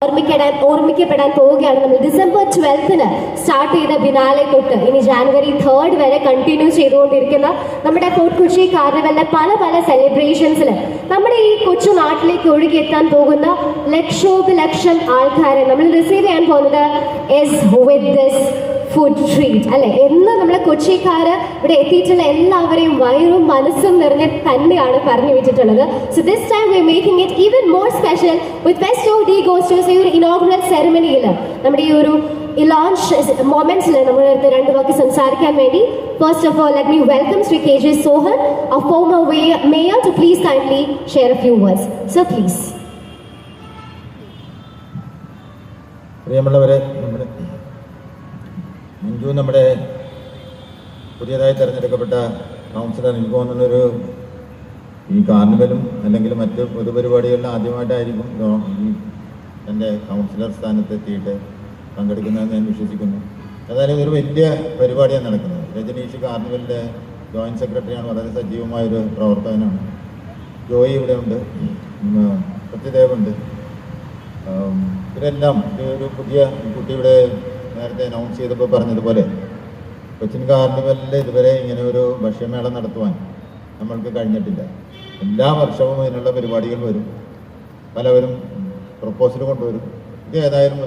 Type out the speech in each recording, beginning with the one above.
ഓർമ്മിക്കപ്പെടാൻ പോവുകയാണ്. നമ്മൾ December 12 start ചെയ്ത ബിനാലെ തൊട്ട് ഇനി ജാനുവരി 3 വരെ കണ്ടിന്യൂ ചെയ്തുകൊണ്ടിരിക്കുന്ന നമ്മുടെ ഫോർട്ട് കൊച്ചി കാർണിവലിലെ പല പല സെലിബ്രേഷൻസിൽ നമ്മുടെ ഈ കൊച്ചു നാട്ടിലേക്ക് ഒഴുകിയെത്താൻ പോകുന്ന ലക്ഷോപലക്ഷം ആൾക്കാരെ നമ്മൾ റിസീവ് ചെയ്യാൻ പോകുന്നത് is with this food treat അല്ലെ. എന്ന് നമ്മളെ കൊച്ചിക്കാർ ഇവിടെ എത്തിയിട്ടുള്ള എല്ലാവരെയും വയറും മനസ്സും നിറഞ്ഞ് തന്നെയാണ് പറഞ്ഞു വെച്ചിട്ടുള്ളത്. So this time we are making it even more special with Festo de Gostos. ഈ ഒരു ഇനോഗ്രൽ സെറമണിയിൽ നമ്മുടെ ഈ ഒരു ലോഞ്ച് മൊമെന്റ്സിൽ നമ്മുടെ അടുത്ത് രണ്ട് വാക്ക് സംസാരിക്കാൻ വേണ്ടി first of all let me welcome Shri K J Sohan, a former mayor, to please kindly share a few words. Sir, please. പ്രിയമുള്ളവരെ, നമ്മുടെ പുതിയതായി തിരഞ്ഞെടുക്കപ്പെട്ട കൗൺസിലർ, എനിക്ക് തോന്നുന്നൊരു ഈ കാർണിവലും അല്ലെങ്കിൽ മറ്റ് പൊതുപരിപാടികളിലും ആദ്യമായിട്ടായിരിക്കും എൻ്റെ കൗൺസിലർ സ്ഥാനത്തെത്തിയിട്ട് പങ്കെടുക്കുന്നതെന്ന് ഞാൻ വിശ്വസിക്കുന്നു. ഏതായാലും ഇതൊരു വലിയ പരിപാടിയാണ് നടക്കുന്നത്. രജനീഷ് കാർണിവലിൻ്റെ ജോയിൻറ്റ് സെക്രട്ടറിയാണ്, വളരെ സജീവമായൊരു പ്രവർത്തകനാണ്. ജോയി ഇവിടെ ഉണ്ട്, സത്യദേവുണ്ട്. ഇവരെല്ലാം ഒരു പുതിയ കുട്ടി ഇവിടെ നേരത്തെ അനൗൺസ് ചെയ്തപ്പോൾ പറഞ്ഞതുപോലെ കൊച്ചിൻ കാർണിവലിൽ ഇതുവരെ ഇങ്ങനെ ഒരു ഭക്ഷ്യമേള നടത്തുവാൻ നമ്മൾക്ക് കഴിഞ്ഞിട്ടില്ല. എല്ലാ വർഷവും ഇതിനുള്ള പരിപാടികൾ വരും, പലവരും പ്രപ്പോസൽ കൊണ്ടുവരും. ഇത് ഏതായാലും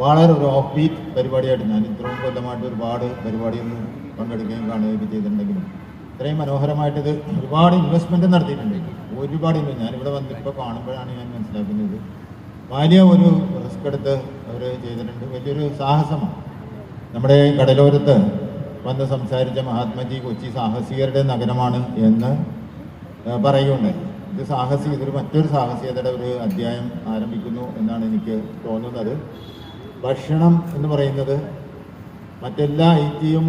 വളരെ ഒരു ഓഫ് ബീറ്റ് പരിപാടിയായിട്ട്, ഞാൻ ഇത്രയും കൊല്ലമായിട്ട് ഒരുപാട് പരിപാടികളിൽ പങ്കെടുക്കുകയും കാണുകയൊക്കെ ചെയ്തിട്ടുണ്ടെങ്കിലും ഇത്രയും മനോഹരമായിട്ട് ഇത് ഒരുപാട് ഇൻവെസ്റ്റ്മെൻറ്റ് നടത്തിയിട്ടുണ്ട്. ഒരുപാട് ഞാനിവിടെ വന്നിപ്പോൾ കാണുമ്പോഴാണ് ഞാൻ മനസ്സിലാക്കുന്നത് വലിയ ഒരു റിസ്ക് എടുത്ത് അവർ ചെയ്തിട്ടുണ്ട്. വലിയൊരു സാഹസമാണ്. നമ്മുടെ കടലോരത്ത് വന്ന് സംസാരിച്ച മഹാത്മജി കൊച്ചി സാഹസികരുടെ നഗരമാണ് എന്ന് പറയുകയുണ്ടായി. ഇതൊരു മറ്റൊരു സാഹസികതയുടെ ഒരു അധ്യായം ആരംഭിക്കുന്നു എന്നാണ് എനിക്ക് തോന്നുന്നത്. ഭക്ഷണം എന്ന് പറയുന്നത് മറ്റെല്ലാ ഐറ്റിയും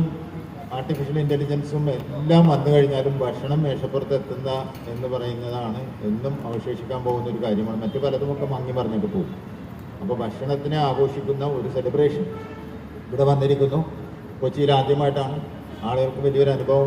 ആർട്ടിഫിഷ്യൽ ഇൻ്റലിജൻസും എല്ലാം വന്നു കഴിഞ്ഞാലും ഭക്ഷണം മേശപ്പുറത്ത് എത്തുന്ന എന്ന് പറയുന്നതാണ് എന്നും അവശേഷിക്കാൻ പോകുന്ന ഒരു കാര്യമാണ്. മറ്റു പലതുമൊക്കെ മങ്ങി പറഞ്ഞിട്ട് പോകും. അപ്പോൾ ഭക്ഷണത്തിനെ ആഘോഷിക്കുന്ന ഒരു സെലിബ്രേഷൻ ഇവിടെ വന്നിരിക്കുന്നു. കൊച്ചിയിൽ ആദ്യമായിട്ടാണ്. ആളുകൾക്ക് വലിയൊരു അനുഭവം